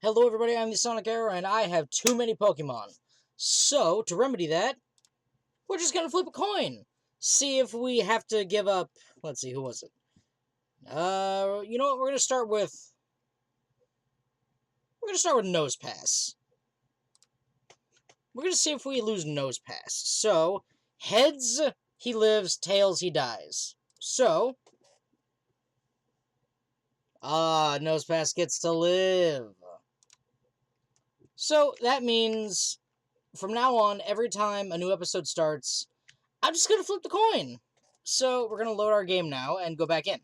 Hello everybody, I'm the Sonic Arrow, and I have too many Pokemon. So, to remedy that, we're just gonna flip a coin. See if we have to give up... Let's see, who was it? You know what, we're gonna start with... We're gonna start with Nose Pass. We're gonna see if we lose Nose Pass. So, heads, he lives, tails, he dies. So... Nose Pass gets to live. So, that means... From now on, every time a new episode starts, I'm just gonna flip the coin. So, we're gonna load our game now and go back in.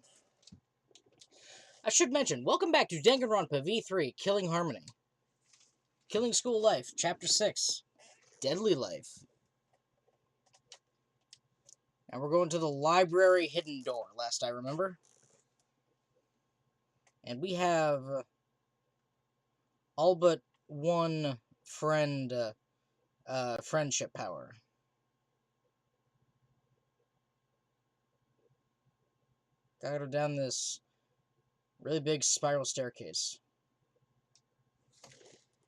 I should mention, welcome back to Danganronpa V3, Killing Harmony. Killing School Life, Chapter 6, Deadly Life. And we're going to the library hidden door, last I remember. And we have all but one friendship power. Gotta go down this really big spiral staircase.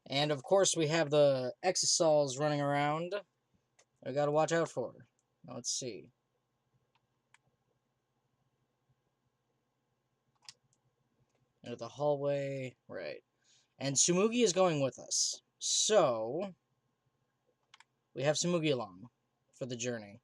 And of course we have the Exosols running around. I gotta watch out for. Now let's see. Into the hallway, right. And Tsumugi is going with us. So, we have Tsumugi along for the journey.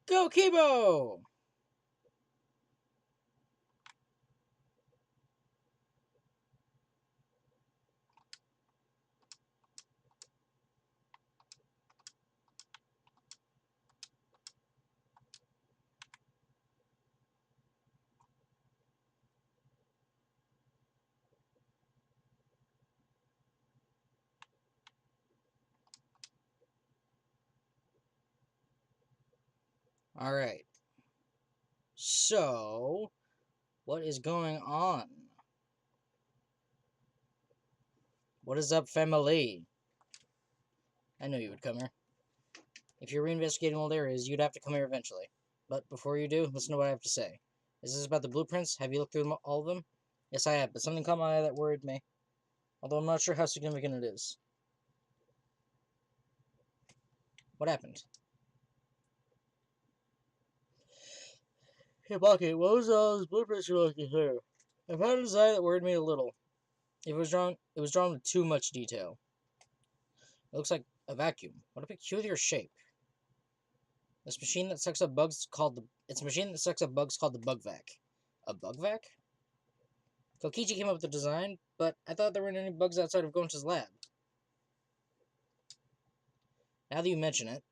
Go, Kibo! Alright. So, what is going on? What is up, family? I knew you would come here. If you're reinvestigating old areas, you'd have to come here eventually. But before you do, listen to what I have to say. Is this about the blueprints? Have you looked through all of them? Yes, I have, but something caught my eye that worried me. Although I'm not sure how significant it is. What happened? Hey, Bucky, what was all those blueprints you're looking through? I found a design that worried me a little. It was drawn with too much detail. It looks like a vacuum. What a peculiar shape. It's a machine that sucks up bugs called the bug vac. A bug vac? Kokichi came up with the design, but I thought there weren't any bugs outside of Goncha's lab. Now that you mention it...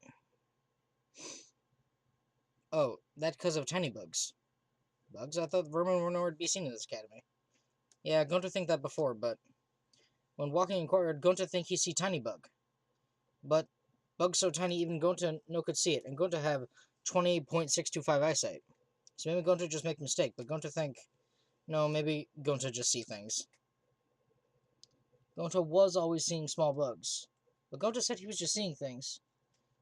Oh, that's because of tiny bugs. Bugs? I thought vermin were nowhere to be seen in this academy. Yeah, Gonta think that before, but... When walking in courtyard, Gonta think he see tiny bug. But bugs so tiny even Gonta no could see it, and Gonta have 20.625 eyesight. So maybe Gonta just make a mistake, but Gonta think... No, maybe Gonta just see things. Gonta was always seeing small bugs. But Gonta said he was just seeing things.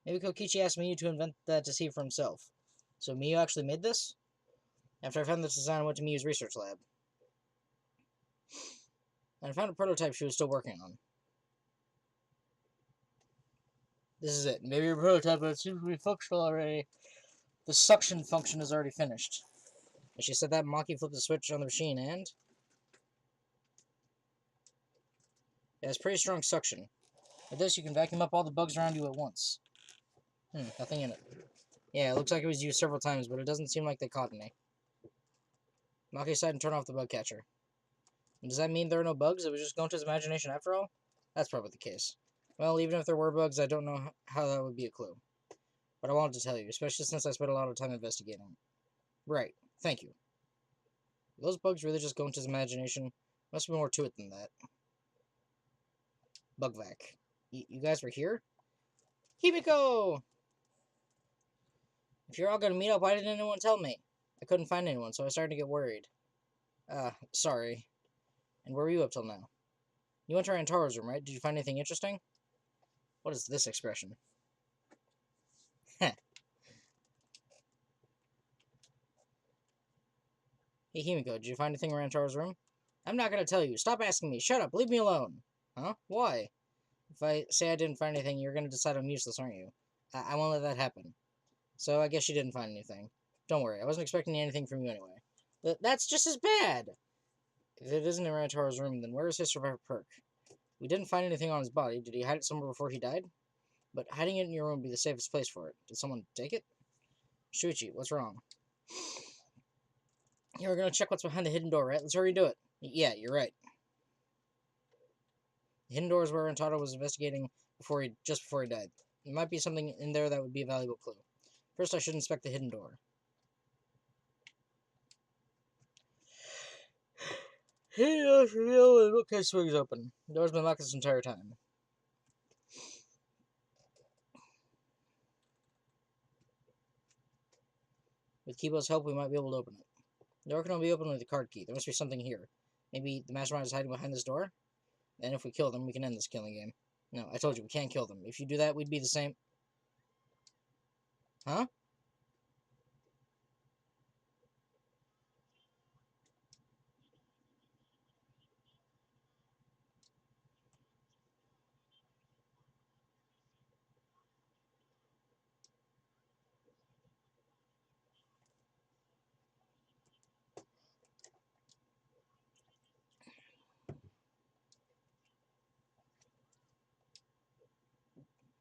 Maybe Kokichi asked Miyu to invent that to see for himself. So Miyu actually made this? After I found this design, I went to Miyu's research lab. And I found a prototype she was still working on. This is it. Maybe a prototype, but it seems to be functional already. The suction function is already finished. And she said that Maki flipped the switch on the machine, and... It has pretty strong suction. With this, you can vacuum up all the bugs around you at once. Nothing in it. Yeah, it looks like it was used several times, but it doesn't seem like they caught any. Maki decided to turn off the bug catcher. And does that mean there are no bugs? It was just Gonta's imagination after all? That's probably the case. Well, even if there were bugs, I don't know how that would be a clue. But I wanted to tell you, especially since I spent a lot of time investigating. Right, thank you. Were those bugs really just Gonta's imagination? Must be more to it than that. Bugvac. You guys were here? Himiko! If you're all gonna meet up, why didn't anyone tell me? I couldn't find anyone, so I started to get worried. Sorry. And where were you up till now? You went to Rantaro's room, right? Did you find anything interesting? What is this expression? Heh. Hey, Himiko, did you find anything in Rantaro's room? I'm not gonna tell you. Stop asking me. Shut up. Leave me alone. Huh? Why? If I say I didn't find anything, you're gonna decide I'm useless, aren't you? I won't let that happen. So I guess you didn't find anything. Don't worry. I wasn't expecting anything from you anyway. That's just as bad! If it isn't in Rantaro's room, then where is his survivor perk? We didn't find anything on his body. Did he hide it somewhere before he died? But hiding it in your room would be the safest place for it. Did someone take it? Shuichi, what's wrong? Yeah, we're gonna check what's behind the hidden door, right? Let's hurry and do it. Yeah, you're right. The hidden door is where Rentaro was investigating just before he died. There might be something in there that would be a valuable clue. First, I should inspect the hidden door. The bookcase swings open. The door's been locked this entire time. With Kibo's help, we might be able to open it. The door can only be opened with a card key. There must be something here. Maybe the mastermind is hiding behind this door? And if we kill them, we can end this killing game. No, I told you, we can't kill them. If you do that, we'd be the same... Huh?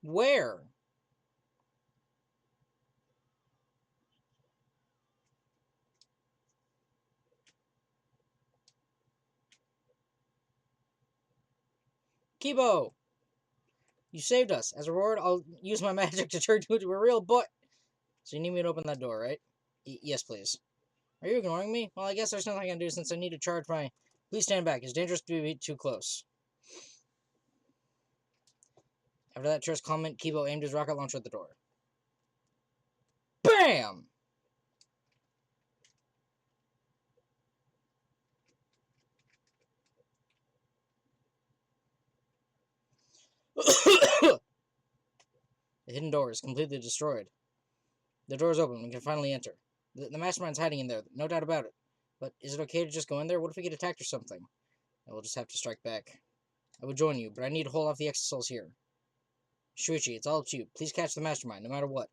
Where? Kibo! You saved us. As a reward, I'll use my magic to turn you into a real boy. So you need me to open that door, right? Yes, please. Are you ignoring me? Well, I guess there's nothing I can do since I need to charge my... Please stand back. It's dangerous to be too close. After that terse comment, Kibo aimed his rocket launcher at the door. BAM! The hidden door is completely destroyed. The door is open. We can finally enter. The mastermind's hiding in there, no doubt about it. But is it okay to just go in there? What if we get attacked or something? We'll just have to strike back. I would join you, but I need to hold off the exosouls here. Shuichi, it's all up to you. Please catch the mastermind, no matter what.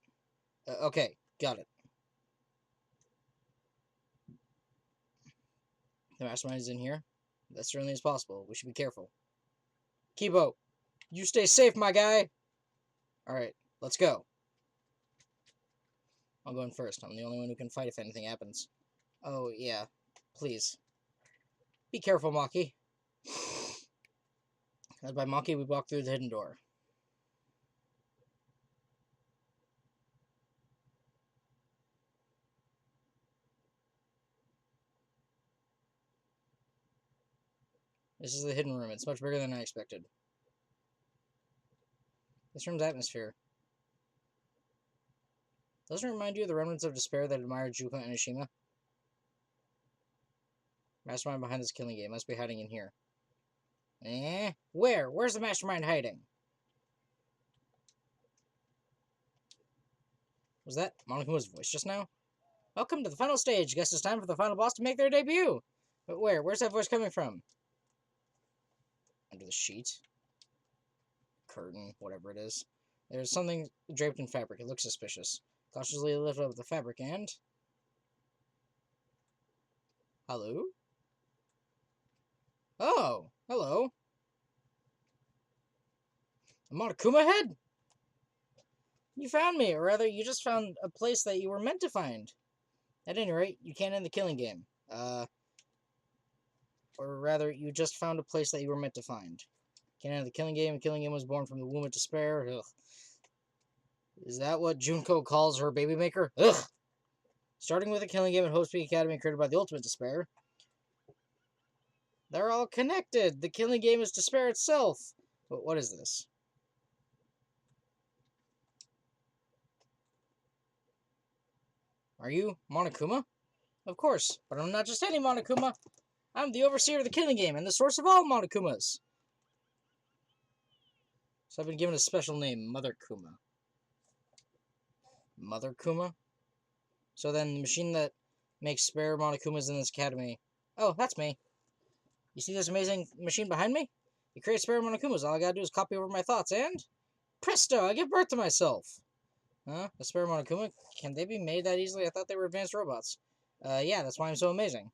Okay, got it. The mastermind is in here? That certainly is possible. We should be careful. Kibo, you stay safe, my guy! Alright, let's go. I'll go in first. I'm the only one who can fight if anything happens. Oh, yeah. Please. Be careful, Maki. As by Maki, we walk through the hidden door. This is the hidden room. It's much bigger than I expected. This room's atmosphere. Doesn't it remind you of the remnants of despair that admired Juko and Inoshima? Mastermind behind this killing game must be hiding in here. Where? Where's the mastermind hiding? Was that Monokuma's voice just now? Welcome to the final stage. Guess it's time for the final boss to make their debut. But where? Where's that voice coming from? Under the sheet? Curtain, whatever it is. There's something draped in fabric. It looks suspicious. Cautiously lift up the fabric and... Hello? Oh, hello. A Monokuma head? You found me, or rather, you just found a place that you were meant to find. At any rate, you can't end the killing game. Or rather, you just found a place that you were meant to find. Can't end the killing game. The killing game was born from the womb of despair. Ugh. Is that what Junko calls her baby maker? Ugh! Starting with a killing game at Hope Peak Academy created by the Ultimate Despair. They're all connected! The killing game is despair itself! But what is this? Are you Monokuma? Of course, but I'm not just any Monokuma. I'm the overseer of the killing game and the source of all Monokumas. So I've been given a special name, Mother Kuma. Mother Kuma? So then the machine that makes spare Monokumas in this academy... Oh, that's me. You see this amazing machine behind me? It creates spare Monokumas. All I gotta do is copy over my thoughts and... Presto! I give birth to myself! Huh? A spare Monokuma? Can they be made that easily? I thought they were advanced robots. Yeah, that's why I'm so amazing.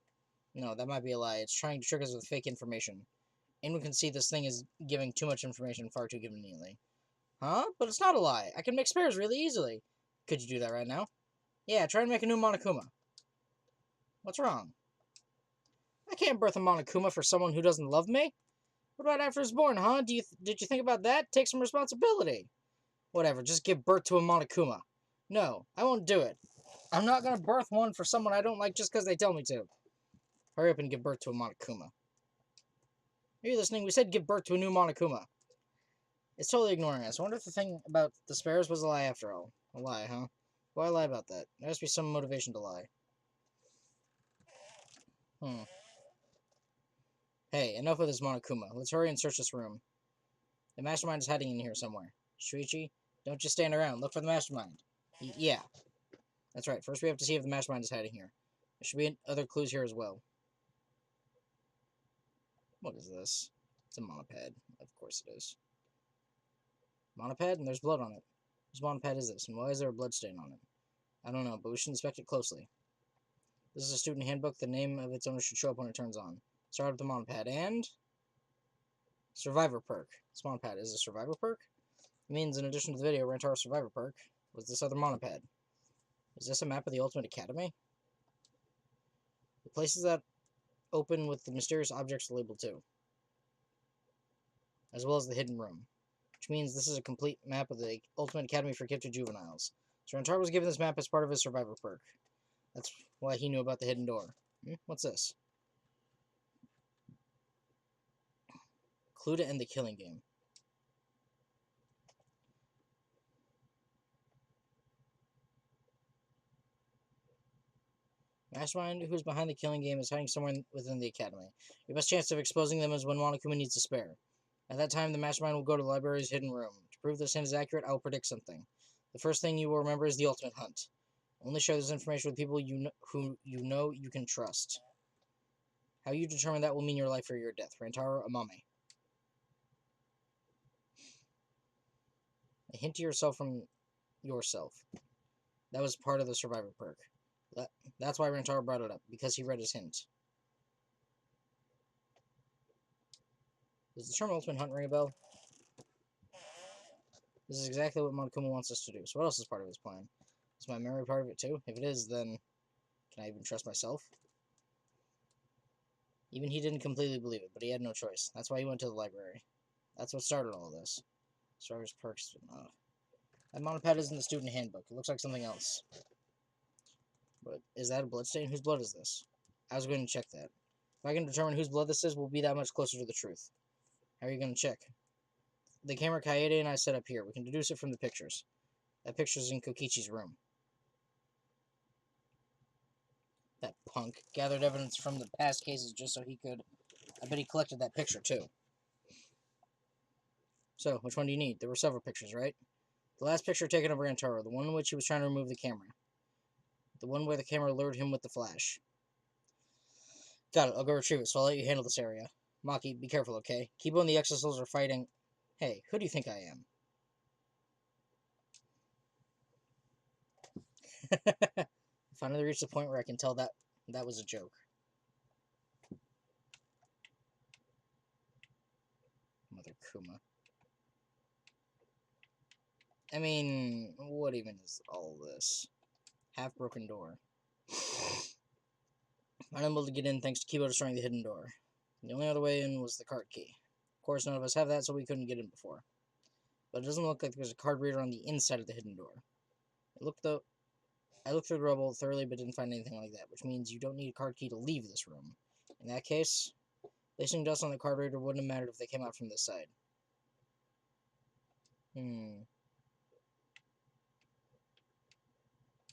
No, that might be a lie. It's trying to trick us with fake information. Anyone can see this thing is giving too much information far too conveniently. Huh? But it's not a lie. I can make spares really easily. Could you do that right now? Yeah, try and make a new Monokuma. What's wrong? I can't birth a Monokuma for someone who doesn't love me. What about after it's born, huh? Did you think about that? Take some responsibility. Whatever, just give birth to a Monokuma. No, I won't do it. I'm not gonna birth one for someone I don't like just because they tell me to. Hurry up and give birth to a Monokuma. Are you listening? We said give birth to a new Monokuma. It's totally ignoring us. I wonder if the thing about the spares was a lie after all. A lie, huh? Why lie about that? There has to be some motivation to lie. Hey, enough of this Monokuma. Let's hurry and search this room. The mastermind is hiding in here somewhere. Shuichi, don't just stand around. Look for the mastermind. Yeah. That's right. First we have to see if the mastermind is hiding here. There should be other clues here as well. What is this? It's a monopad. Of course it is. Monopad? And there's blood on it. Whose monopad is this? And why is there a blood stain on it? I don't know, but we should inspect it closely. This is a student handbook. The name of its owner should show up when it turns on. Start with the monopad and... Survivor perk. This monopad is a survivor perk? It means in addition to the video, rent our survivor perk was this other monopad. Is this a map of the Ultimate Academy? The places that open with the mysterious objects labeled too. As well as the hidden room. Which means this is a complete map of the Ultimate Academy for gifted juveniles. So Rantar was given this map as part of his survivor perk. That's why he knew about the hidden door. What's this? Clue to end the killing game. Mastermind who's behind the killing game is hiding somewhere within the academy. Your best chance of exposing them is when Monokuma needs to spare. At that time, the mastermind will go to the library's hidden room. To prove this hint is accurate, I will predict something. The first thing you will remember is the ultimate hunt. Only share this information with people who you can trust. How you determine that will mean your life or your death. Rantaro Amame. A hint to yourself from yourself. That was part of the survivor perk. That's why Rantaro brought it up, because he read his hint. Does the term ultimate hunt ring a bell? This is exactly what Monokuma wants us to do. So what else is part of his plan? Is my memory part of it too? If it is, then can I even trust myself? Even he didn't completely believe it, but he had no choice. That's why he went to the library. That's what started all of this. Survivor's perks. That monopad is in the student handbook. It looks like something else. But is that a bloodstain? Whose blood is this? I was going to check that. If I can determine whose blood this is, we'll be that much closer to the truth. How are you going to check? The camera Kaede and I set up here. We can deduce it from the pictures. That picture's in Kokichi's room. That punk gathered evidence from the past cases just so he could... I bet he collected that picture, too. So, which one do you need? There were several pictures, right? The last picture taken of Rantaro, the one in which he was trying to remove the camera. The one where the camera lured him with the flash. Got it, I'll go retrieve it, so I'll let you handle this area. Maki, be careful, okay? Kibo and the Exosouls are fighting... Hey, who do you think I am? Finally reached the point where I can tell that was a joke. Mother Kuma. I mean, what even is all this? Half-broken door. Unable to get in thanks to Kibo destroying the hidden door. The only other way in was the card key. Of course, none of us have that, so we couldn't get in before. But it doesn't look like there's a card reader on the inside of the hidden door. I looked through the rubble thoroughly, but didn't find anything like that, which means you don't need a card key to leave this room. In that case, placing dust on the card reader wouldn't have mattered if they came out from this side.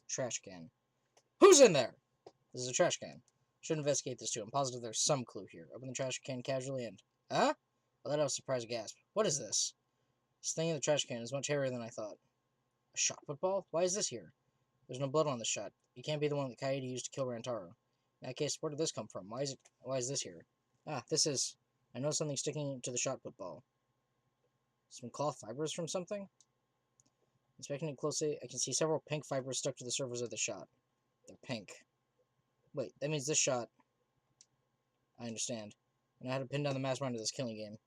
Trash can. Who's in there? This is a trash can. Should investigate this too. I'm positive there's some clue here. Open the trash can casually and... Huh? Well, that was a surprised gasp. What is this? This thing in the trash can is much hairier than I thought. A shot football? Why is this here? There's no blood on the shot. It can't be the one that Coyote used to kill Rantaro. In that case, where did this come from? Why is this here? Ah, this is... I know something sticking to the shot football. Some cloth fibers from something? Inspecting it closely, I can see several pink fibers stuck to the surface of the shot. They're pink. Wait, that means this shot... I understand. And I had to pin down the mastermind of this killing game.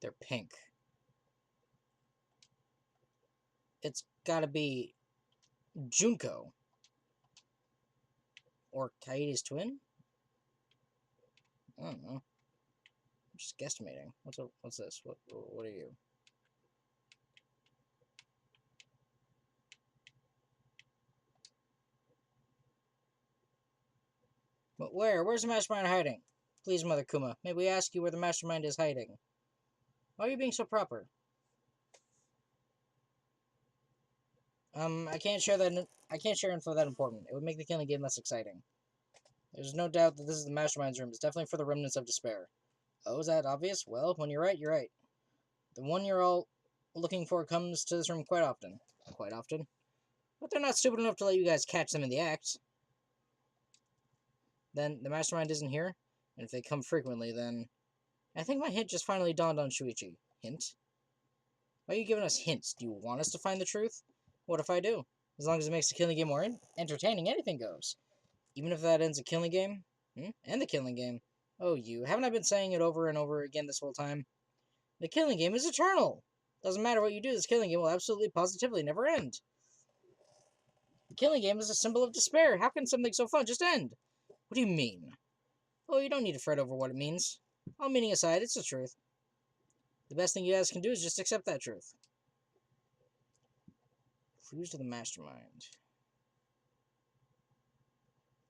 They're pink. It's gotta be Junko. Or Coyote's twin? I don't know. I'm just guesstimating. What's this? What are you? But where? Where's the mastermind hiding? Please, Mother Kuma, may we ask you where the mastermind is hiding? Why are you being so proper? I can't share info that important. It would make the killing game less exciting. There's no doubt that this is the mastermind's room. It's definitely for the remnants of despair. Oh, is that obvious? Well, when you're right, you're right. The one you're all looking for comes to this room quite often. Quite often? But they're not stupid enough to let you guys catch them in the act. Then the mastermind isn't here, and if they come frequently, then... I think my hint just finally dawned on Shuichi. Hint? Why are you giving us hints? Do you want us to find the truth? What if I do? As long as it makes the killing game more entertaining, anything goes. Even if that ends a killing game? And the killing game. Oh, haven't I been saying it over and over again this whole time? The killing game is eternal! Doesn't matter what you do, this killing game will absolutely positively never end. The killing game is a symbol of despair. How can something so fun just end? What do you mean? Oh, you don't need to fret over what it means. All meaning aside, it's the truth. The best thing you guys can do is just accept that truth. Clues to the mastermind.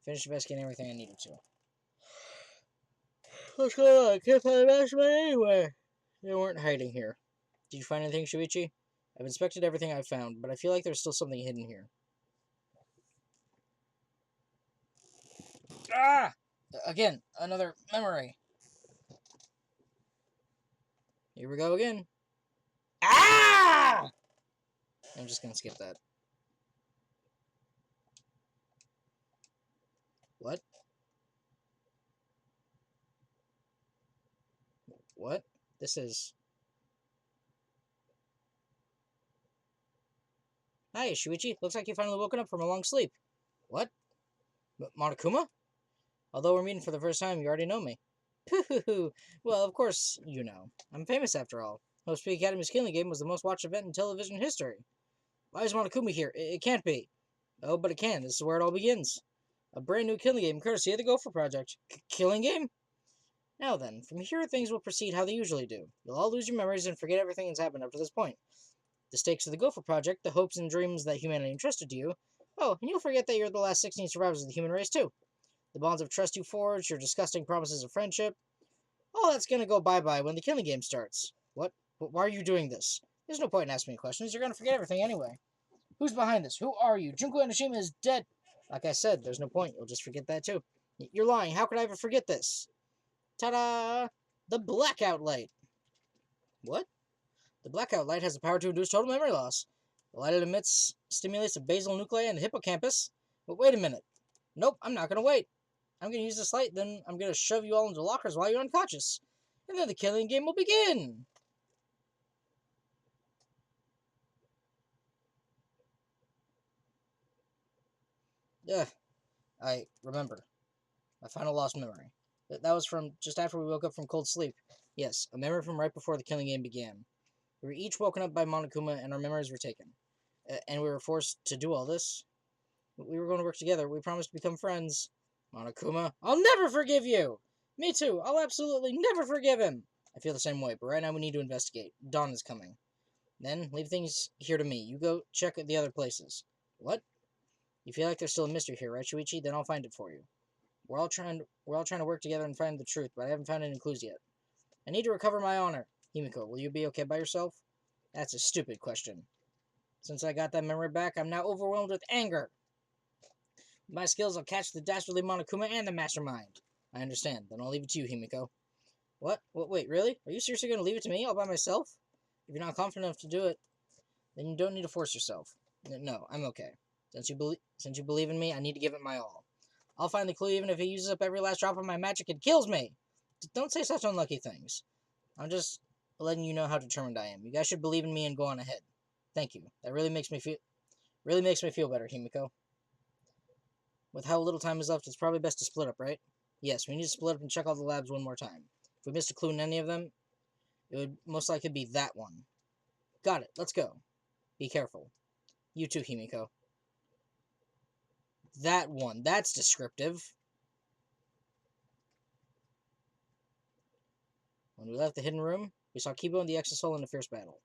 Finished investigating everything I needed to. What's going on? I can't find the mastermind anywhere. They weren't hiding here. Did you find anything, Shuichi? I've inspected everything I've found, but I feel like there's still something hidden here. Ah! Again, another memory. Here we go again. Ah! I'm just gonna skip that. What? What? This is... Hi, Shuichi. Looks like you finally woken up from a long sleep. What? Monokuma? Although we're meeting for the first time, you already know me. Pooh. Well, of course you know. I'm famous after all. Host Peak Academy's killing game was the most watched event in television history. Why is Monokuma here? It can't be. Oh, but it can. This is where it all begins. A brand new killing game, courtesy of the Gopher Project. Killing game? Now then, from here things will proceed how they usually do. You'll all lose your memories and forget everything that's happened up to this point. The stakes of the Gopher Project, the hopes and dreams that humanity entrusted to you. Oh, and you'll forget that you're the last 16 survivors of the human race, too. The bonds of trust you forged, your disgusting promises of friendship. All that's gonna go bye-bye when the killing game starts. What? Why are you doing this? There's no point in asking me questions. You're gonna forget everything anyway. Who's behind this? Who are you? Junko Enoshima is dead. Like I said, there's no point. You'll just forget that, too. You're lying. How could I ever forget this? Ta-da! The blackout light. What? The blackout light has the power to induce total memory loss. The light it emits stimulates the basal nuclei and the hippocampus. But wait a minute. Nope, I'm not gonna wait. I'm gonna use this light, then I'm gonna shove you all into lockers while you're unconscious. And then the killing game will begin! Ugh. I remember. My final lost memory. That was from just after we woke up from cold sleep. Yes, a memory from right before the killing game began. We were each woken up by Monokuma, and our memories were taken. And we were forced to do all this. We were going to work together. We promised to become friends. Monokuma, I'll never forgive you! Me too. I'll absolutely never forgive him. I feel the same way, but right now we need to investigate. Dawn is coming. Then, leave things here to me. You go check the other places. What? You feel like there's still a mystery here, right, Shuichi? Then I'll find it for you. We're all trying to work together and find the truth, but I haven't found any clues yet. I need to recover my honor. Himiko, will you be okay by yourself? That's a stupid question. Since I got that memory back, I'm now overwhelmed with anger. With my skills, I'll catch the dastardly Monokuma and the mastermind. I understand. Then I'll leave it to you, Himiko. What? Wait, really? Are you seriously going to leave it to me all by myself? If you're not confident enough to do it, then you don't need to force yourself. No, I'm okay. Since you believe in me, I need to give it my all. I'll find the clue even if it uses up every last drop of my magic and kills me. Don't say such unlucky things. I'm just letting you know how determined I am. You guys should believe in me and go on ahead. Thank you. That really makes me feel better, Himiko. With how little time is left, it's probably best to split up, right? Yes, we need to split up and check all the labs one more time. If we missed a clue in any of them, it would most likely be that one. Got it. Let's go. Be careful. You too, Himiko. That one. That's descriptive. When we left the hidden room, we saw Kibo and the Exisol in a fierce battle.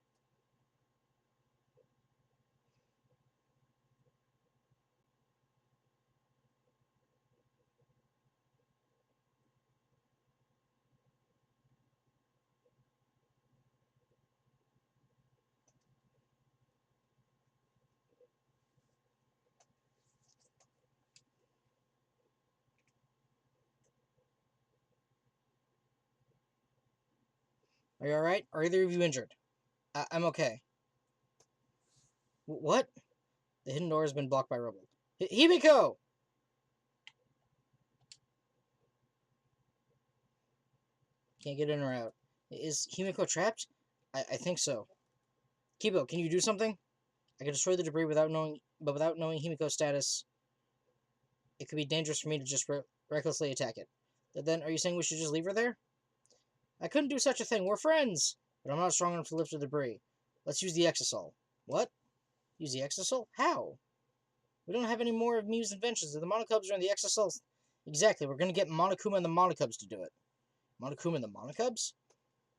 Are you alright? Are either of you injured? I'm okay. What? The hidden door has been blocked by rubble. Himiko! Can't get in or out. Is Himiko trapped? I think so. Kibo, can you do something? I can destroy the debris without knowing Himiko's status. It could be dangerous for me to just recklessly attack it. Then, are you saying we should just leave her there? I couldn't do such a thing. We're friends! But I'm not strong enough to lift the debris. Let's use the Exisol. What? Use the Exisol? How? We don't have any more of Miu's inventions. The Monocubs are in the Exisols. Exactly. We're going to get Monokuma and the Monocubs to do it. Monokuma and the Monocubs?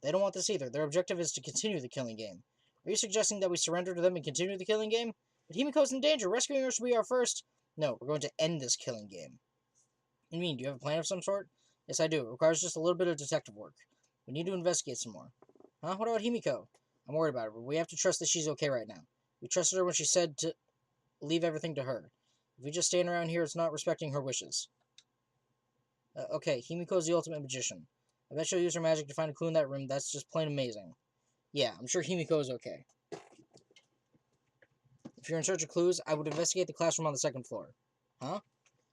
They don't want this either. Their objective is to continue the killing game. Are you suggesting that we surrender to them and continue the killing game? But Himiko's in danger. Rescuing her should be our first. No, we're going to end this killing game. You mean, do you have a plan of some sort? Yes, I do. It requires just a little bit of detective work. We need to investigate some more. Huh? What about Himiko? I'm worried about her, but we have to trust that she's okay right now. We trusted her when she said to leave everything to her. If we just stand around here, it's not respecting her wishes. Okay, Himiko's the ultimate magician. I bet she'll use her magic to find a clue in that room. That's just plain amazing. Yeah, I'm sure Himiko is okay. If you're in search of clues, I would investigate the classroom on the second floor. Huh?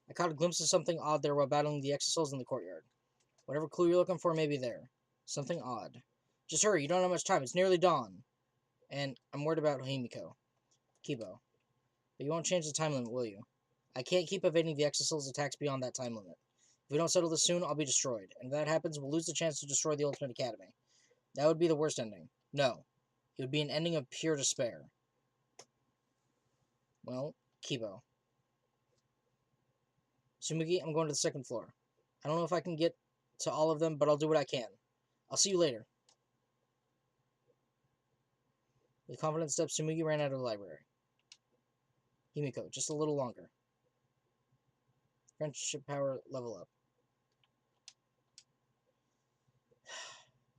I caught a glimpse of something odd there while battling the Exisols in the courtyard. Whatever clue you're looking for may be there. Something odd. Just hurry, you don't have much time. It's nearly dawn. And I'm worried about Himiko. Kibo. But you won't change the time limit, will you? I can't keep evading the Exisol's attacks beyond that time limit. If we don't settle this soon, I'll be destroyed. And if that happens, we'll lose the chance to destroy the Ultimate Academy. That would be the worst ending. No. It would be an ending of pure despair. Well, Kibo. Tsumugi, I'm going to the second floor. I don't know if I can get to all of them, but I'll do what I can. I'll see you later. With confident steps, Tsumugi ran out of the library. Himiko, just a little longer. Friendship power level up.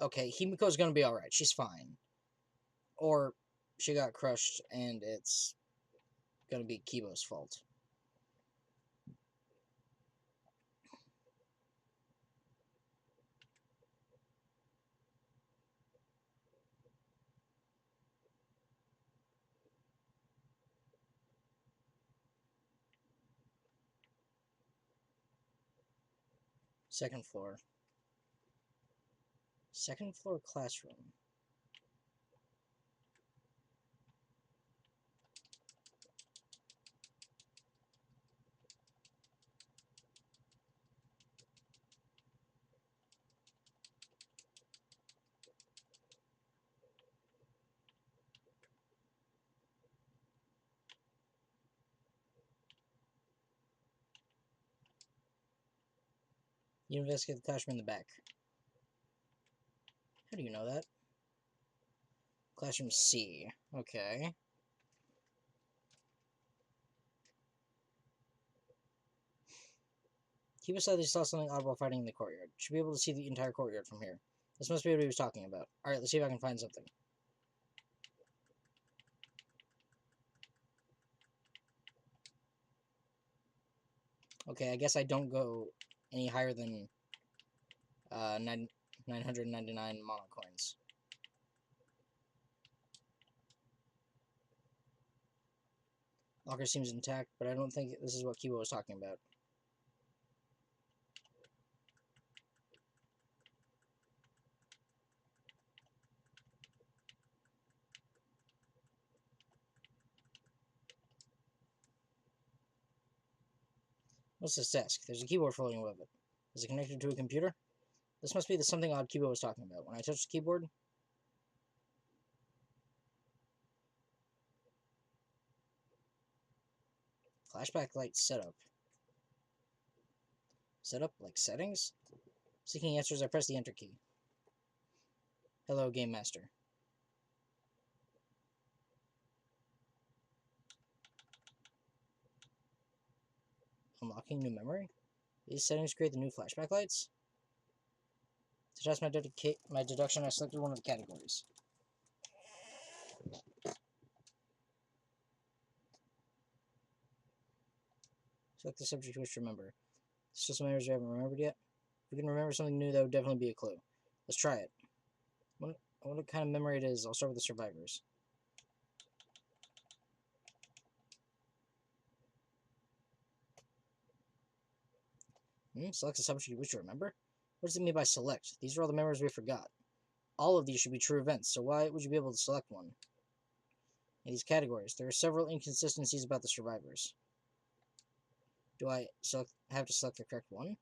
Okay, Himiko's gonna be alright. She's fine. Or she got crushed and it's gonna be Kibo's fault. Second floor. Second floor classroom. You investigate the classroom in the back. How do you know that? Classroom C. Okay. Kiba said he saw something odd while fighting in the courtyard. Should be able to see the entire courtyard from here. This must be what he was talking about. Alright, let's see if I can find something. Okay, I guess I don't go any higher than 999 mono coins. Locker seems intact, but I don't think this is what Kiba was talking about. What's this desk? There's a keyboard floating above it. Is it connected to a computer? This must be the something odd Kiba was talking about. When I touch the keyboard... Flashback light setup. Setup? Like settings? Seeking answers, I press the enter key. Hello, Game Master. Unlocking new memory? These settings create the new flashback lights? To test my deduction, I selected one of the categories. Select the subject you wish to remember. Still some areas you haven't remembered yet? If we can remember something new, that would definitely be a clue. Let's try it. I wonder what kind of memory it is. I'll start with the survivors. Select the subject you wish to remember? What does it mean by select? These are all the memories we forgot. All of these should be true events, so why would you be able to select one? In these categories, there are several inconsistencies about the survivors. Do I have to select the correct one?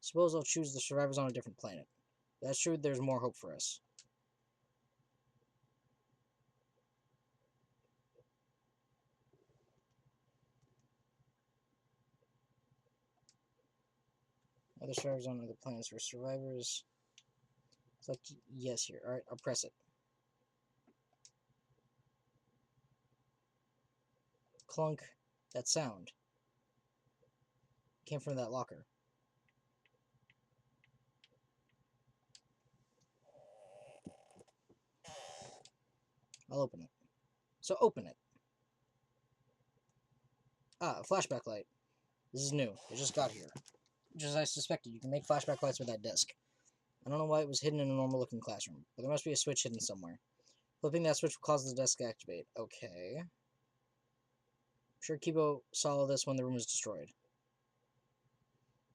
Suppose I'll choose the survivors on a different planet. If that's true, there's more hope for us. Other survivors on other planets for survivors. Select yes here. Alright, I'll press it. Clunk. That sound came from that locker. I'll open it. So open it. Ah, a flashback light. This is new. It just got here. Just as I suspected, you can make flashback lights with that disc. I don't know why it was hidden in a normal-looking classroom, but there must be a switch hidden somewhere. Flipping that switch will cause the disc to activate. Okay. I'm sure Kibo saw all this when the room was destroyed.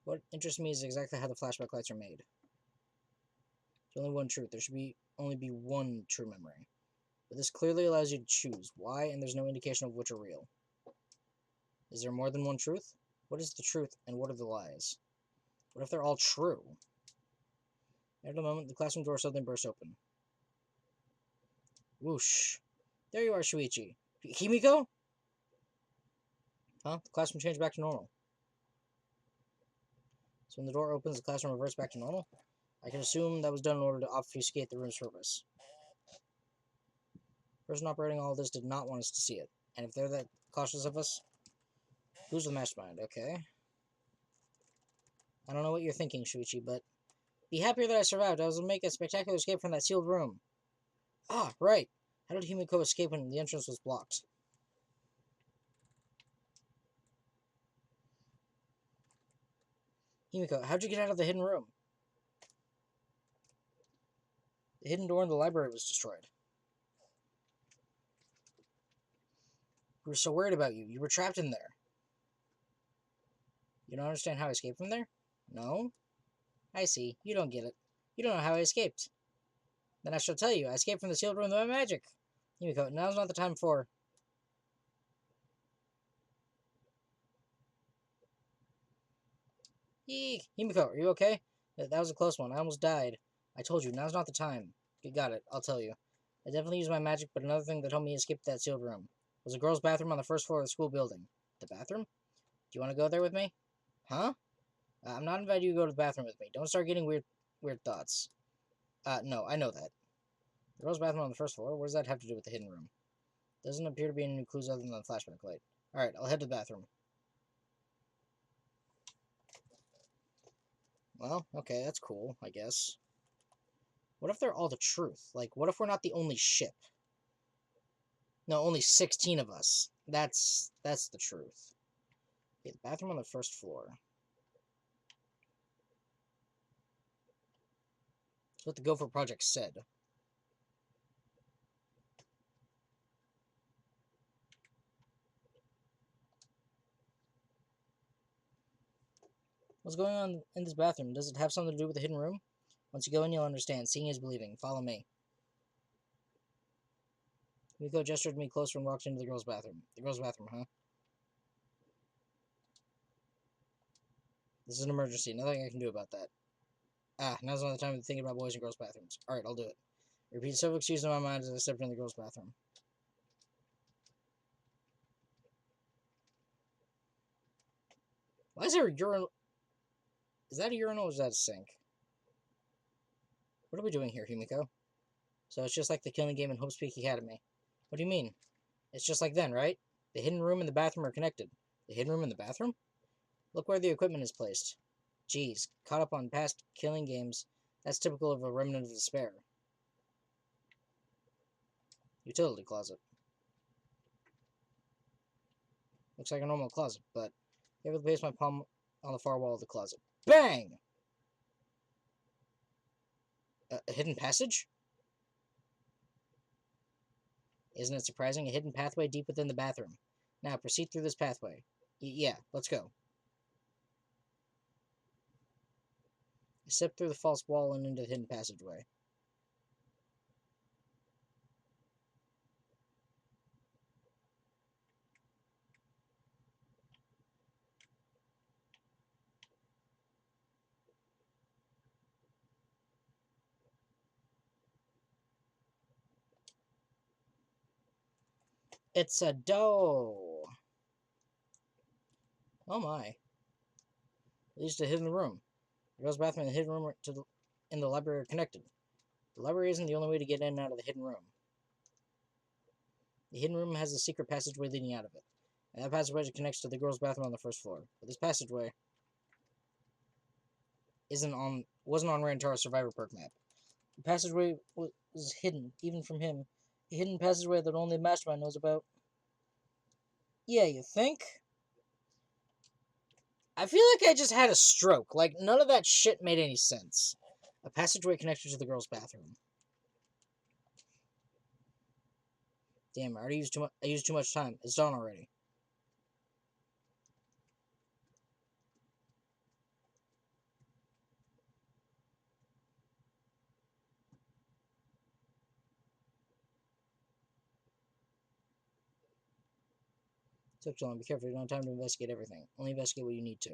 What interests me is exactly how the flashback lights are made. There's only one truth. There should only be one true memory. But this clearly allows you to choose why, and there's no indication of which are real. Is there more than one truth? What is the truth, and what are the lies? What if they're all true? At a moment, the classroom door suddenly burst open. Whoosh. There you are, Shuichi. Himiko? Huh? The classroom changed back to normal. So when the door opens, the classroom reverts back to normal? I can assume that was done in order to obfuscate the room's purpose. The person operating all of this did not want us to see it. And if they're that cautious of us, who's the mastermind? Okay. I don't know what you're thinking, Shuichi, but be happier that I survived. I was able to make a spectacular escape from that sealed room. Ah, right. How did Himiko escape when the entrance was blocked? Himiko, how'd you get out of the hidden room? The hidden door in the library was destroyed. We were so worried about you. You were trapped in there. You don't understand how I escaped from there? No? I see. You don't get it. You don't know how I escaped. Then I shall tell you. I escaped from the sealed room by magic. Himiko, now's not the time for... Eek! Himiko, are you okay? That was a close one. I almost died. I told you, now's not the time. You got it. I'll tell you. I definitely used my magic, but another thing that helped me escape that sealed room was a girl's bathroom on the first floor of the school building. The bathroom? Do you want to go there with me? Huh? I'm not inviting you to go to the bathroom with me. Don't start getting weird thoughts. No, I know that. The girls' bathroom on the first floor? What does that have to do with the hidden room? Doesn't appear to be any new clues other than the flashback light. Alright, I'll head to the bathroom. Well, okay, that's cool, I guess. What if they're all the truth? Like, what if we're not the only ship? No, only 16 of us. That's the truth. Okay, the bathroom on the first floor. That's what the Gopher Project said. What's going on in this bathroom? Does it have something to do with the hidden room? Once you go in, you'll understand. Seeing is believing. Follow me. Miko gestured me closer and walked into the girls' bathroom. The girls' bathroom, huh? This is an emergency. Nothing I can do about that. Now's not the time to think about boys and girls' bathrooms. Alright, I'll do it. Repeat several excuses in my mind as I stepped into the girls' bathroom. Why is there a urinal? Is that a urinal or is that a sink? What are we doing here, Himiko? So it's just like the killing game in Hope's Peak Academy. What do you mean? It's just like then, right? The hidden room and the bathroom are connected. The hidden room and the bathroom? Look where the equipment is placed. Geez, caught up on past killing games. That's typical of a remnant of despair. Utility closet. Looks like a normal closet, but able to place my palm on the far wall of the closet. Bang! A hidden passage? Isn't it surprising? A hidden pathway deep within the bathroom. Now, proceed through this pathway. Yeah, let's go. I stepped through the false wall and into the hidden passageway. It's a dough. Oh my. Leads to a hidden room. The girls' bathroom and the hidden room in the library are connected. The library isn't the only way to get in and out of the hidden room. The hidden room has a secret passageway leading out of it. And that passageway connects to the girls' bathroom on the first floor. But this passageway wasn't on Rantaro's survivor perk map. The passageway was hidden, even from him. A hidden passageway that only the Mastermind knows about. Yeah, you think? I feel like I just had a stroke. Like, none of that shit made any sense. A passageway connected to the girls' bathroom. Damn, I already used too much. I used too much time. It's done already. Took too long. Be careful. You don't have time to investigate everything. Only investigate what you need to.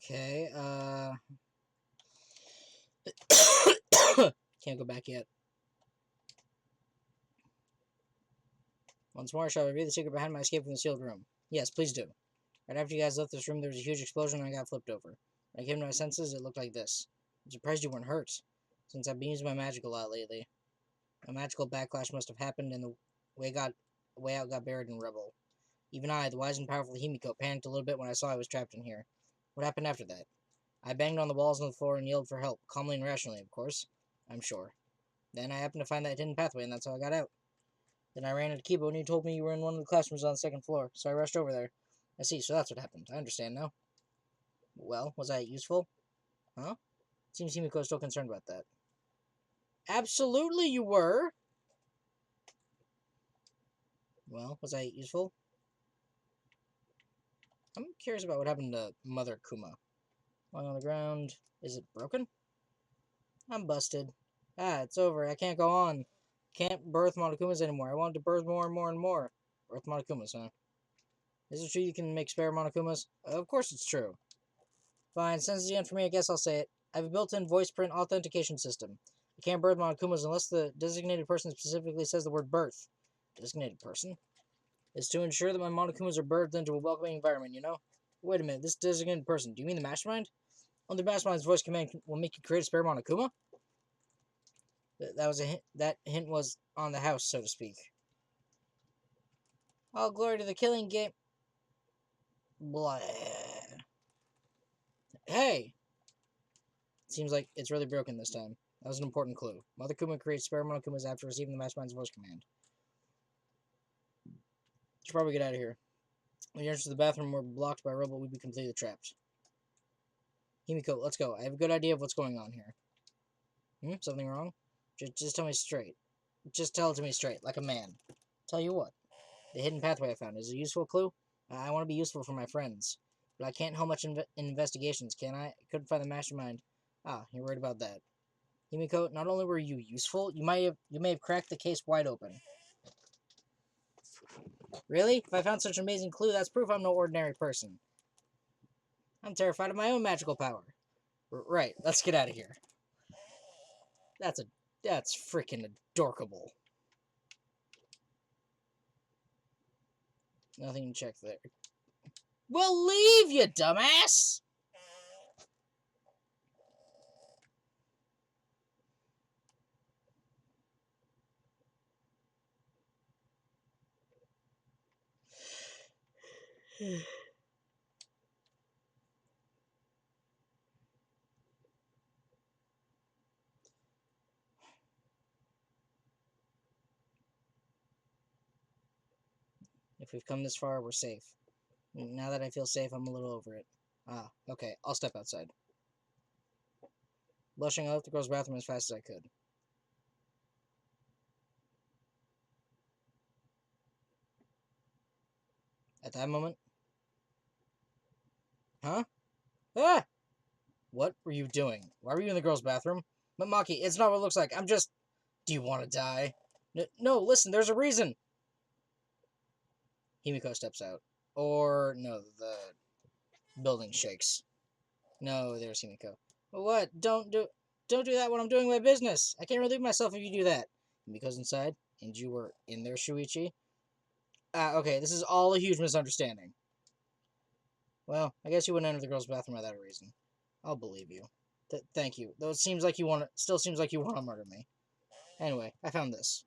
Okay, Can't go back yet. Once more, I shall reveal the secret behind my escape from the sealed room. Yes, please do. Right after you guys left this room, there was a huge explosion and I got flipped over. When I came to my senses, it looked like this. I'm surprised you weren't hurt, since I've been using my magic a lot lately. A magical backlash must have happened, and the way out got buried in rubble. Even I, the wise and powerful Himiko, panicked a little bit when I saw I was trapped in here. What happened after that? I banged on the walls and the floor and yelled for help, calmly and rationally, of course. I'm sure. Then I happened to find that hidden pathway, and that's how I got out. Then I ran into Kibo, and you told me you were in one of the classrooms on the second floor, so I rushed over there. I see, so that's what happened. I understand now. Well, was I useful? Huh? Seems Himiko is still concerned about that. Absolutely you were! Well, was I useful? I'm curious about what happened to Mother Kuma. Lying on the ground. Is it broken? I'm busted. Ah, it's over. I can't go on. Can't birth Monokumas anymore. I wanted to birth more and more and more. Birth Monokumas, huh? Is it true you can make spare Monokumas? Of course it's true. Fine, since it's the end for me, I guess I'll say it. I have a built-in voice print authentication system. I can't birth Monokumas unless the designated person specifically says the word birth. Designated person? Is to ensure that my Monokumas are birthed into a welcoming environment, you know? Wait a minute, this designated person, do you mean the Mastermind? Only the Mastermind's voice command will make you create a spare Monokuma? That was a hint. That hint was on the house, so to speak. All glory to the killing game. Blah. Hey! Seems like it's really broken this time. That was an important clue. Mother Kuma creates spare Monokumas after receiving the Mastermind's voice command. Should probably get out of here. When you enter the bathroom we're blocked by rubble, we'd be completely trapped. Himiko, let's go. I have a good idea of what's going on here. Something wrong? Just tell me straight. Just tell it to me straight, like a man. Tell you what. The hidden pathway I found is a useful clue. I want to be useful for my friends. But I can't help much in investigations, can I? I couldn't find the mastermind. Ah, you're worried about that. Himiko, not only were you useful, you may have cracked the case wide open. Really? If I found such an amazing clue, that's proof I'm no ordinary person. I'm terrified of my own magical power. Right, let's get out of here. That's freaking adorkable. Nothing to check there. Well, leave, you dumbass! If we've come this far, we're safe. Now that I feel safe, I'm a little over it. Ah, okay, I'll step outside. Blushing, I left the girl's bathroom as fast as I could. At that moment... Huh? Ah! What were you doing? Why were you in the girl's bathroom? But Maki, it's not what it looks like. I'm just... Do you want to die? No, listen, there's a reason! Himiko steps out. Or, no, the building shakes. No, there's Himiko. What? Don't do that when I'm doing my business! I can't relieve myself if you do that. Himiko's inside, and you were in there, Shuichi? Okay, this is all a huge misunderstanding. Well, I guess you wouldn't enter the girl's bathroom without a reason. I'll believe you. Thank you. Though it seems like still seems like you want to murder me. Anyway, I found this.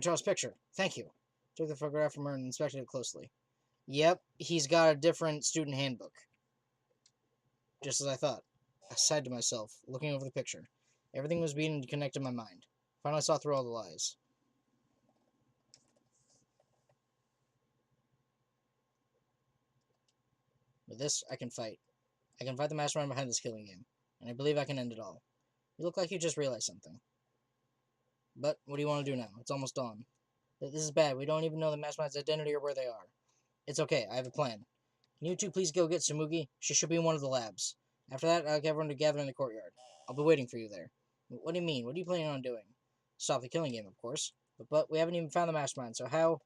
Charles' picture. Thank you. Took the photograph from her and inspected it closely. Yep, he's got a different student handbook. Just as I thought. I sighed to myself, looking over the picture. Everything was beginning to connect in my mind. Finally, I saw through all the lies. With this, I can fight. I can fight the mastermind behind this killing game. And I believe I can end it all. You look like you just realized something. But, what do you want to do now? It's almost dawn. This is bad. We don't even know the mastermind's identity or where they are. It's okay. I have a plan. Can you two please go get Tsumugi? She should be in one of the labs. After that, I'll get everyone to gather in the courtyard. I'll be waiting for you there. What do you mean? What are you planning on doing? Stop the killing game, of course. But we haven't even found the mastermind, so how?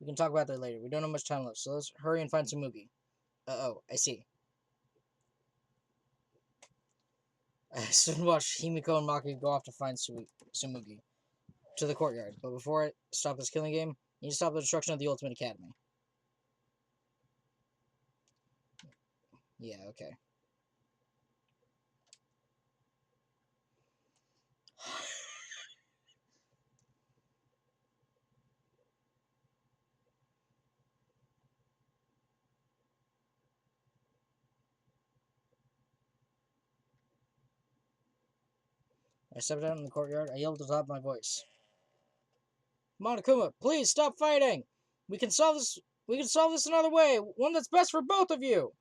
We can talk about that later. We don't have much time left, so let's hurry and find Tsumugi. Uh-oh, I see. I stood and watched Himiko and Maki go off to find Tsumugi to the courtyard. But before I stop this killing game, You need to stop the destruction of the Ultimate Academy. Yeah, okay. I stepped out in the courtyard. I yelled at the top of my voice. Monokuma, please stop fighting! We can solve this. We can solve this another way. One that's best for both of you.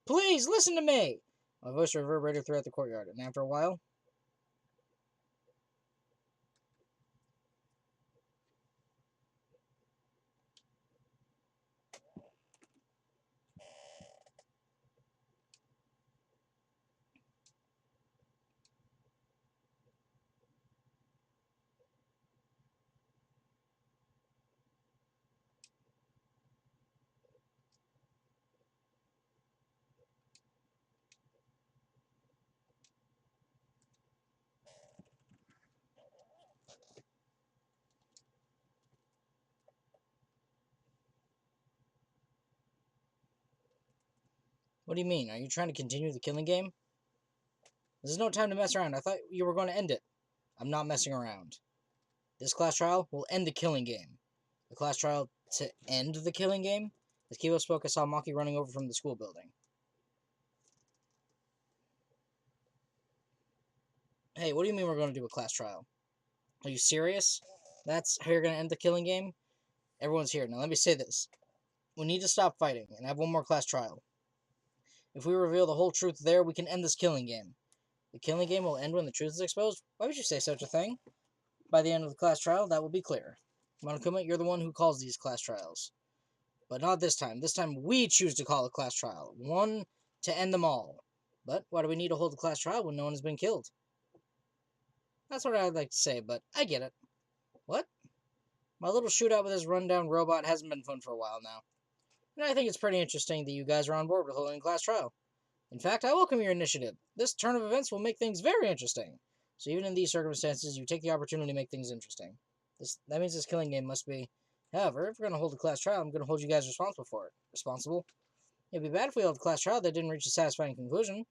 Please listen to me. My voice reverberated throughout the courtyard, and after a while, what do you mean? Are you trying to continue the killing game? This is no time to mess around. I thought you were going to end it. I'm not messing around. This class trial will end the killing game. The class trial to end the killing game? As Kibo spoke, I saw Maki running over from the school building. Hey, what do you mean we're going to do a class trial? Are you serious? That's how you're going to end the killing game? Everyone's here. Now let me say this. We need to stop fighting and have one more class trial. If we reveal the whole truth there, we can end this killing game. The killing game will end when the truth is exposed? Why would you say such a thing? By the end of the class trial, that will be clear. Monokuma, you're the one who calls these class trials. But not this time. This time we choose to call a class trial. One to end them all. But why do we need to hold a class trial when no one has been killed? That's what I'd like to say, but I get it. What? My little shootout with this rundown robot hasn't been fun for a while now. And I think it's pretty interesting that you guys are on board with holding a class trial. In fact, I welcome your initiative. This turn of events will make things very interesting. So even in these circumstances, you take the opportunity to make things interesting. That means this killing game must be... However, if we're going to hold a class trial, I'm going to hold you guys responsible for it. Responsible? It'd be bad if we held a class trial that didn't reach a satisfying conclusion.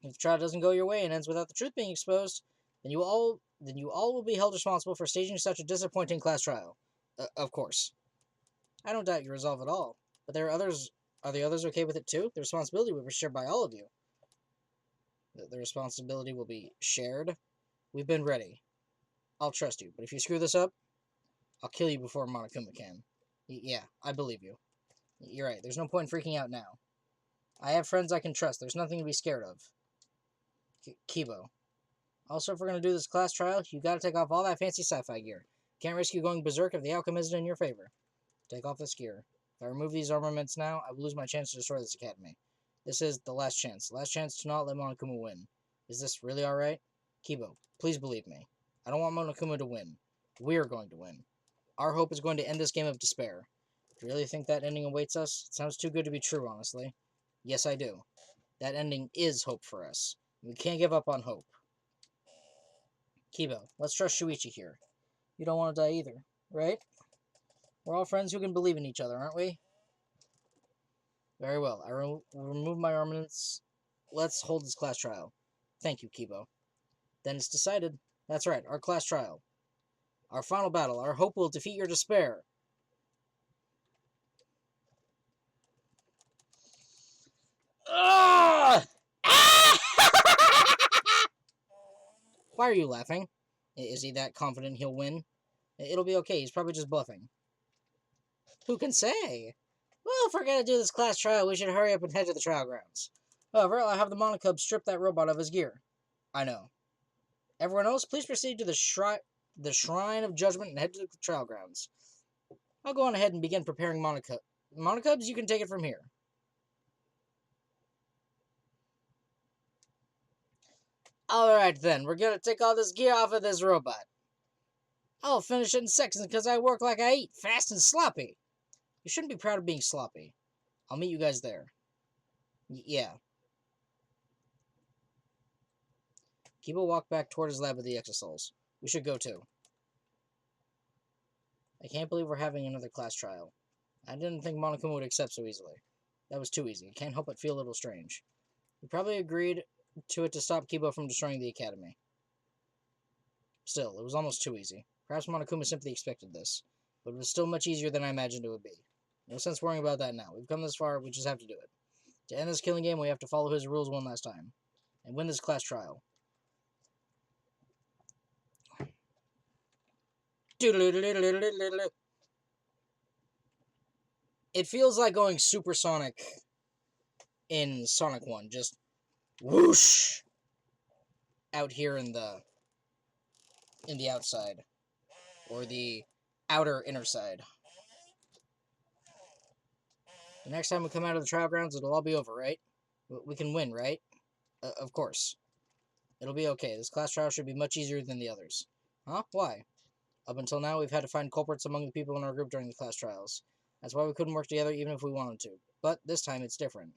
If the trial doesn't go your way and ends without the truth being exposed, then you all will be held responsible for staging such a disappointing class trial. Of course. I don't doubt your resolve at all. But there are others. Are the others okay with it too? The responsibility will be shared by all of you. The responsibility will be shared. We've been ready. I'll trust you. But if you screw this up, I'll kill you before Monokuma can. Yeah, I believe you. You're right. There's no point in freaking out now. I have friends I can trust. There's nothing to be scared of. Kibo. Also, if we're going to do this class trial, you gotta take off all that fancy sci-fi gear. Can't risk you going berserk if the outcome isn't in your favor. Take off this gear. If I remove these armaments now, I will lose my chance to destroy this academy. This is the last chance. Last chance to not let Monokuma win. Is this really alright? Kibo, please believe me. I don't want Monokuma to win. We're going to win. Our hope is going to end this game of despair. Do you really think that ending awaits us? It sounds too good to be true, honestly. Yes, I do. That ending is hope for us. We can't give up on hope. Kibo, let's trust Shuichi here. You don't want to die either, right? We're all friends who can believe in each other, aren't we? Very well. I remove my armaments. Let's hold this class trial. Thank you, Kibo. Then it's decided. That's right, our class trial. Our final battle. Our hope will defeat your despair. Ah! Why are you laughing? Is he that confident he'll win? It'll be okay. He's probably just bluffing. Who can say? Well, if we're going to do this class trial, we should hurry up and head to the trial grounds. However, I'll have the Monocub strip that robot of his gear. I know. Everyone else, please proceed to the Shrine of Judgment and head to the trial grounds. I'll go on ahead and begin preparing Monocub. Monocubs, you can take it from here. Alright then, we're gonna take all this gear off of this robot. I'll finish it in seconds because I work like I eat, fast and sloppy. You shouldn't be proud of being sloppy. I'll meet you guys there. Yeah. Kibo walked back toward his lab with the exosouls. We should go too. I can't believe we're having another class trial. I didn't think Monokuma would accept so easily. That was too easy. I can't help but feel a little strange. He probably agreed to it to stop Kibo from destroying the academy. Still, it was almost too easy. Perhaps Monokuma simply expected this, but it was still much easier than I imagined it would be. No sense worrying about that now. We've come this far, we just have to do it. To end this killing game, we have to follow his rules one last time, and win this class trial. It feels like going supersonic in Sonic 1, just whoosh out here in the outside, or the outer inner side. The next time we come out of the trial grounds, it'll all be over, right? We can win, right? Of course. It'll be okay. This class trial should be much easier than the others. Huh? Why? Up until now, we've had to find culprits among the people in our group during the class trials. That's why we couldn't work together even if we wanted to. But this time, it's different.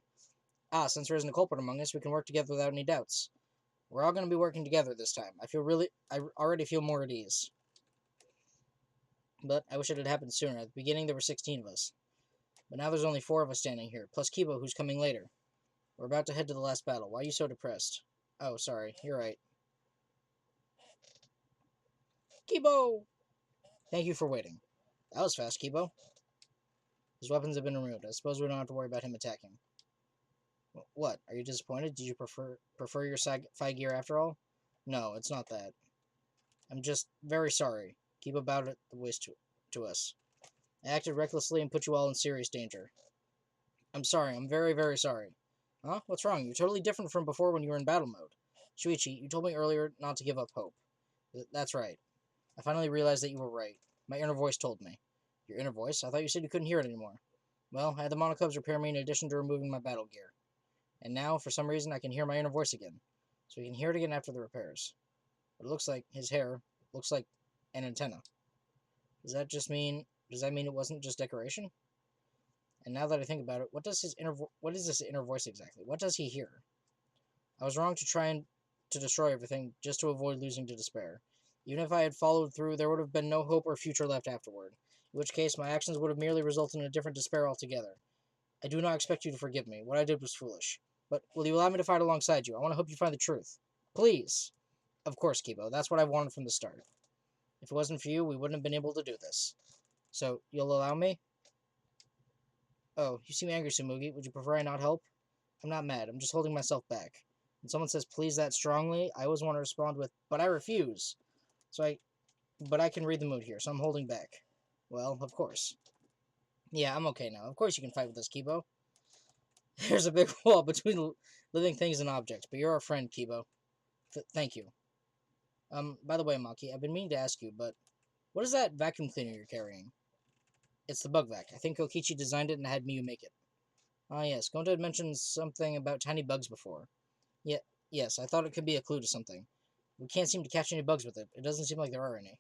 Since there isn't a culprit among us, we can work together without any doubts. We're all going to be working together this time. I already feel more at ease. But I wish it had happened sooner. At the beginning, there were 16 of us. But now there's only 4 of us standing here, plus Kibo, who's coming later. We're about to head to the last battle. Why are you so depressed? Oh, sorry. You're right. Kibo! Thank you for waiting. That was fast, Kibo. His weapons have been removed. I suppose we don't have to worry about him attacking. What? Are you disappointed? Did you prefer your Phi gear after all? No, it's not that. I'm just very sorry. Kibo bowed at the waist to us. I acted recklessly and put you all in serious danger. I'm sorry. I'm very, very sorry. Huh? What's wrong? You're totally different from before when you were in battle mode. Shuichi, you told me earlier not to give up hope. That's right. I finally realized that you were right. My inner voice told me. Your inner voice? I thought you said you couldn't hear it anymore. Well, I had the Monocubs repair me in addition to removing my battle gear. And now, for some reason, I can hear my inner voice again. So we can hear it again after the repairs. But it looks like his hair looks like an antenna. Does that mean it wasn't just decoration? And now that I think about it, what is this inner voice exactly? What does he hear? I was wrong to try to destroy everything just to avoid losing to despair. Even if I had followed through, there would have been no hope or future left afterward, in which case my actions would have merely resulted in a different despair altogether. I do not expect you to forgive me. What I did was foolish. But will you allow me to fight alongside you? I want to help you find the truth. Please. Of course, Kibo. That's what I wanted from the start. If it wasn't for you, we wouldn't have been able to do this. So, you'll allow me? Oh, you seem angry, Sumugi. Would you prefer I not help? I'm not mad. I'm just holding myself back. When someone says please that strongly, I always want to respond with, but I refuse. But I can read the mood here, so I'm holding back. Well, of course. Yeah, I'm okay now. Of course you can fight with us, Kibo. There's a big wall between living things and objects, but you're our friend, Kibo. Thank you. By the way, Maki, I've been meaning to ask you, but what is that vacuum cleaner you're carrying? It's the bug vac. I think Kokichi designed it and had Miyu make it. Ah, yes. Gonta had mentioned something about tiny bugs before. Yes, I thought it could be a clue to something. We can't seem to catch any bugs with it. It doesn't seem like there are any.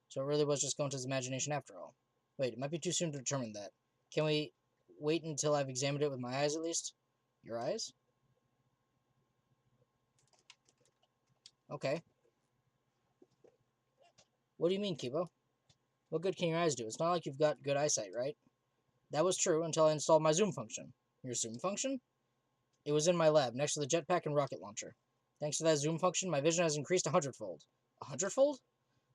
So it really was just Gonta's imagination after all. Wait, it might be too soon to determine that. Can we wait until I've examined it with my eyes at least? Your eyes? Okay. What do you mean, Kibo? What good can your eyes do? It's not like you've got good eyesight, right? That was true until I installed my zoom function. Your zoom function? It was in my lab, next to the jetpack and rocket launcher. Thanks to that zoom function, my vision has increased 100-fold. 100-fold?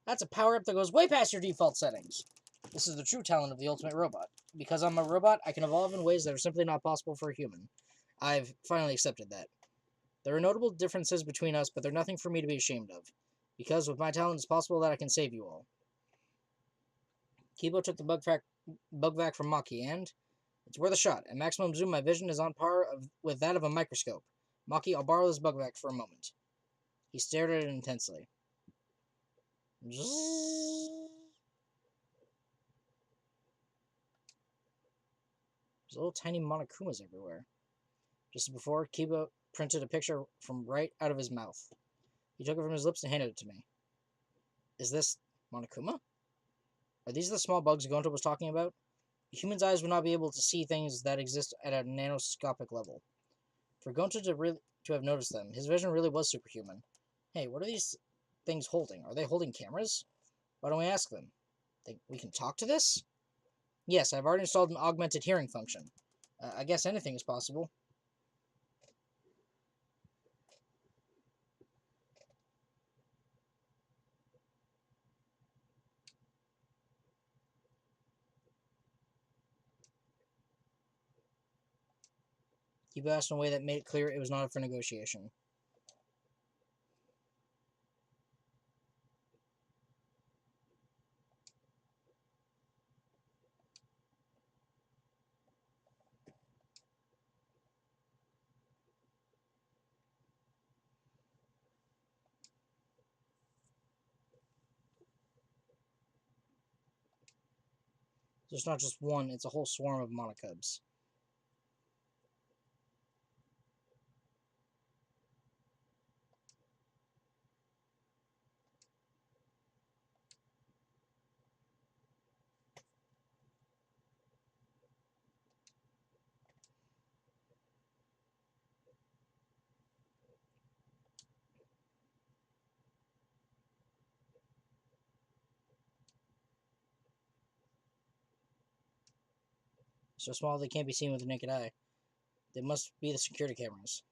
That's a power-up that goes way past your default settings. This is the true talent of the ultimate robot. Because I'm a robot, I can evolve in ways that are simply not possible for a human. I've finally accepted that. There are notable differences between us, but they're nothing for me to be ashamed of. Because with my talent, it's possible that I can save you all. Kibo took the bug vac from Maki, and it's worth a shot. At maximum zoom, my vision is on par with that of a microscope. Maki, I'll borrow this bug vac for a moment. He stared at it intensely. There's little tiny Monokumas everywhere. Just as before, Kibo printed a picture from right out of his mouth. He took it from his lips and handed it to me. Is this Monokuma? Are these the small bugs Gonta was talking about? A human's eyes would not be able to see things that exist at a nanoscopic level. For Gonta to have noticed them, his vision really was superhuman. Hey, what are these things holding? Are they holding cameras? Why don't we ask them? Think we can talk to this? Yes, I've already installed an augmented hearing function. I guess anything is possible. He asked in a way that made it clear it was not up for negotiation. There's not just one, it's a whole swarm of monocubs. So small they can't be seen with the naked eye. They must be the security cameras.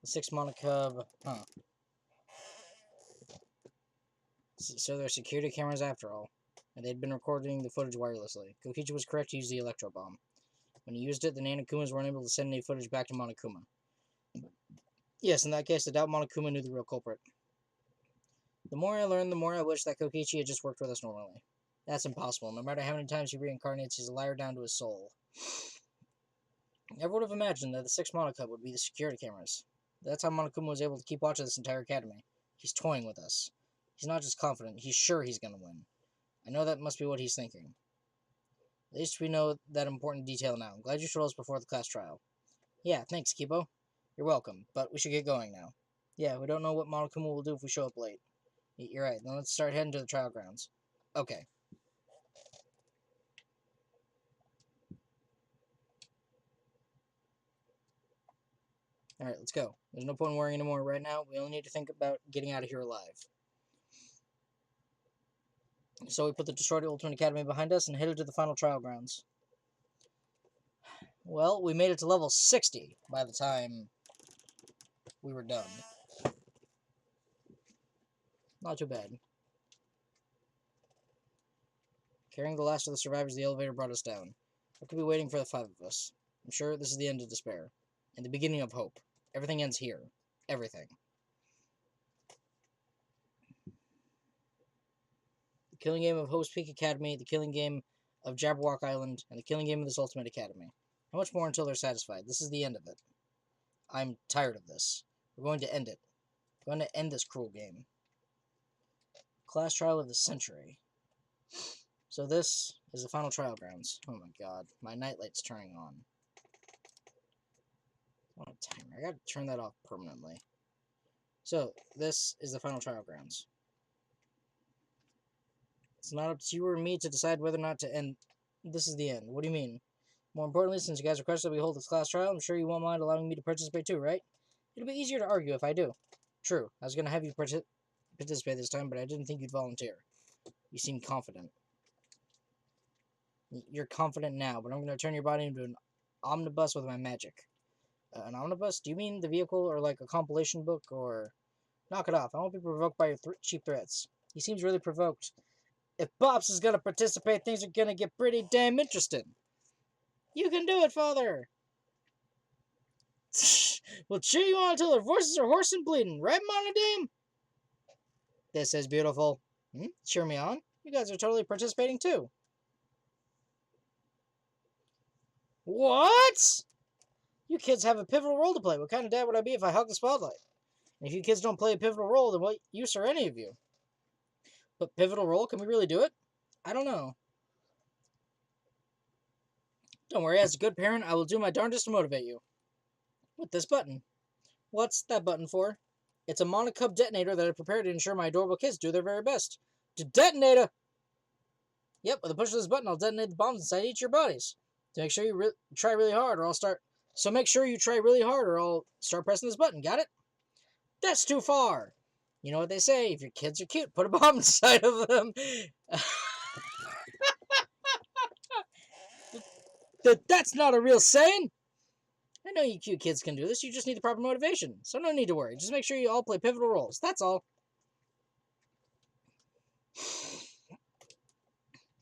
The 6 monocub, huh. So they're security cameras after all. And they'd been recording the footage wirelessly. Kokichi was correct to use the electro bomb. When he used it, the Nanakumas were unable to send any footage back to Monokuma. Yes, in that case, I doubt Monokuma knew the real culprit. The more I learn, the more I wish that Kokichi had just worked with us normally. That's impossible. No matter how many times he reincarnates, he's a liar down to his soul. Never would have imagined that the 6 Monokub would be the security cameras. That's how Monokuma was able to keep watch of this entire academy. He's toying with us. He's not just confident, he's sure he's going to win. I know that must be what he's thinking. At least we know that important detail now. I'm glad you showed us before the class trial. Yeah, thanks, Kibo. You're welcome, but we should get going now. Yeah, we don't know what Monokuma will do if we show up late. You're right, then let's start heading to the trial grounds. Okay. Alright, let's go. There's no point in worrying anymore right now. We only need to think about getting out of here alive. So we put the destroyed Ultimate Academy behind us and headed to the final trial grounds. Well, we made it to level 60 by the time we were done. Not too bad. Carrying the last of the survivors, the elevator brought us down. What could be waiting for the 5 of us? I'm sure this is the end of despair. And the beginning of hope. Everything ends here. Everything. The killing game of Hope's Peak Academy, the killing game of Jabberwock Island, and the killing game of this Ultimate Academy. How much more until they're satisfied? This is the end of it. I'm tired of this. We're going to end it. We're going to end this cruel game. Class trial of the century. So this is the final trial grounds. Oh my god. My nightlight's turning on. I want a timer. I gotta turn that off permanently. So, this is the final trial grounds. It's not up to you or me to decide whether or not to end. This is the end. What do you mean? More importantly, since you guys requested we hold this class trial, I'm sure you won't mind allowing me to participate too, right? It'll be easier to argue if I do. True. I was going to have you participate this time, but I didn't think you'd volunteer. You seem confident. You're confident now, but I'm going to turn your body into an omnibus with my magic. An omnibus? Do you mean the vehicle or like a compilation book or... Knock it off. I won't be provoked by your cheap threats. He seems really provoked. If Pops is going to participate, things are going to get pretty damn interesting. You can do it, Father! We'll cheer you on until our voices are hoarse and bleeding. Right, Monodame? This is beautiful. Cheer me on. You guys are totally participating, too. What? You kids have a pivotal role to play. What kind of dad would I be if I hugged the spotlight? And if you kids don't play a pivotal role, then what use are any of you? But pivotal role? Can we really do it? I don't know. Don't worry, as a good parent, I will do my darndest to motivate you. With this button. What's that button for? It's a monocub detonator that I prepared to ensure my adorable kids do their very best. To detonate! Yep, with a push of this button, I'll detonate the bombs inside each of your bodies. To make sure you try really hard, or I'll start... So make sure you try really hard, or I'll start pressing this button. Got it? That's too far! You know what they say, if your kids are cute, put a bomb inside of them. That's not a real saying! I know you cute kids can do this, you just need the proper motivation. So no need to worry, just make sure you all play pivotal roles, that's all.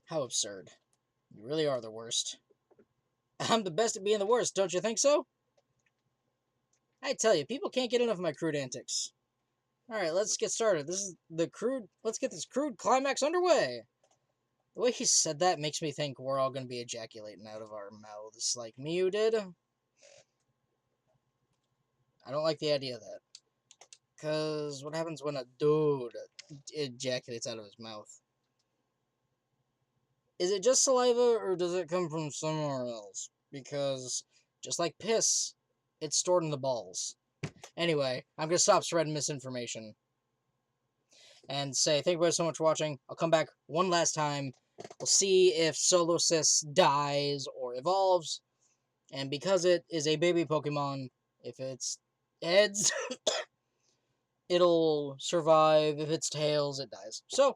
How absurd. You really are the worst. I'm the best at being the worst, don't you think so? I tell you, people can't get enough of my crude antics. Alright, let's get started. Let's get this crude climax underway. The way he said that makes me think we're all gonna be ejaculating out of our mouths like Miyu did. I don't like the idea of that. Because what happens when a dude ejaculates out of his mouth? Is it just saliva, or does it come from somewhere else? Because, just like piss, it's stored in the balls. Anyway, I'm going to stop spreading misinformation. And say, thank you guys so much for watching. I'll come back one last time. We'll see if Solo Sis dies or evolves. And because it is a baby Pokemon, if it's heads, it'll survive. If it's tails, it dies. So,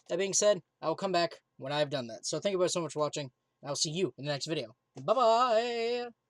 that being said, I will come back when I've done that. So thank you guys so much for watching. I'll see you in the next video. Bye-bye!